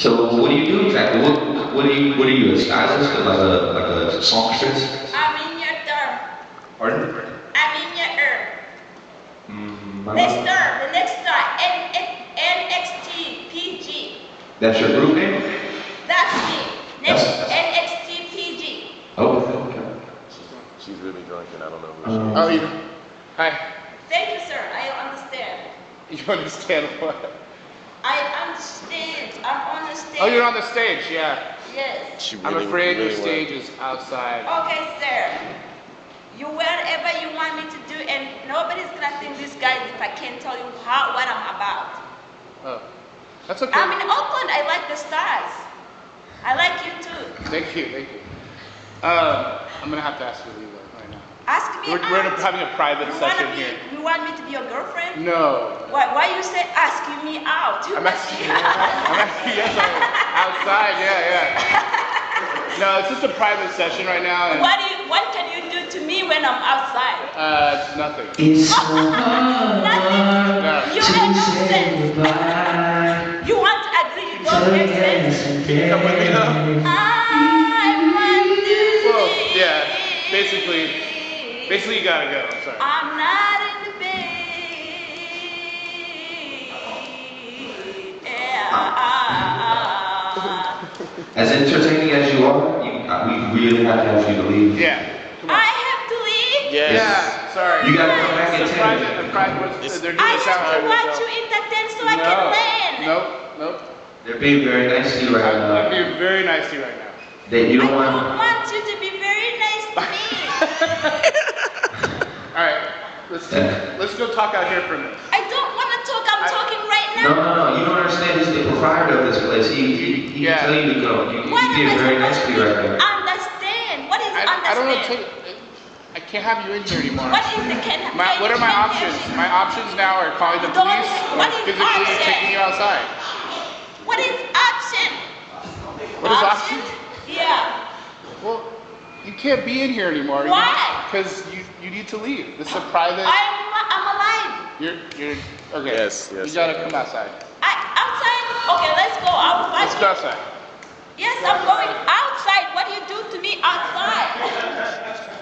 So what do you do exactly? What are you, a stylist, like a songstress? I'm in your term. Pardon? I'm in your term. Mm, The next star, NXTPG. That's your group name? That's me. Next, That's- NXTPG. Oh, okay. She's really drunk and I don't know who she is. Oh, hi. Thank you, sir. I understand. You understand what? I understand. I'm on the stage. Oh, you're on the stage, yeah. Yes. She I'm really, afraid your really stage is outside. Okay, sir. You whatever you want me to do, and nobody's gonna think this guy if I can't tell you what I'm about. Oh, that's okay. I'm in Oakland. I like the stars. I like you too. Thank you, thank you. I'm gonna have to ask you to leave right now. Ask me We're out. having a private session here. You want me to be your girlfriend? No. Why you say asking me out? You I'm asking yes, outside, yeah. No, it's just a private session right now. And, What can you do to me when I'm outside? nothing. It's so Nothing. No. You make no sense. You want to agree? You don't make sense. Come with me now. I want to Well, see. yeah, basically you gotta go, I'm sorry. I'm not in the bed. As entertaining as you are, we really have to ask you to leave. Yeah, come on. I have to leave. Yes. Yeah, sorry. You gotta come back in It's a 10 private, they're doing I a sound have to check. watch you entertain so I can learn. Nope. They're being very nice to you right I'm now. being very nice to you right now. You I don't want. don't want you to be very nice to me. All right, let's go talk out here for a minute. I don't want to talk. I'm talking right No, now. you don't understand. He's the proprietor of this place. He Yeah. can tell you to go. He's What am being I very nice supposed to you right now. understand? What is I don't know. understand? I can't have you in here anymore. What is the can? What are my options? My options now are calling the Don't- police or what is physically option? taking you outside. What is option? What is option? Yeah. Well, you can't be in here anymore. Why? Because you need to leave. This is a private. I'm alive. You're okay. Yes, You gotta come outside. Outside. Okay, let's go. Let's go outside. Yes, I'm going outside. What do you do to me outside?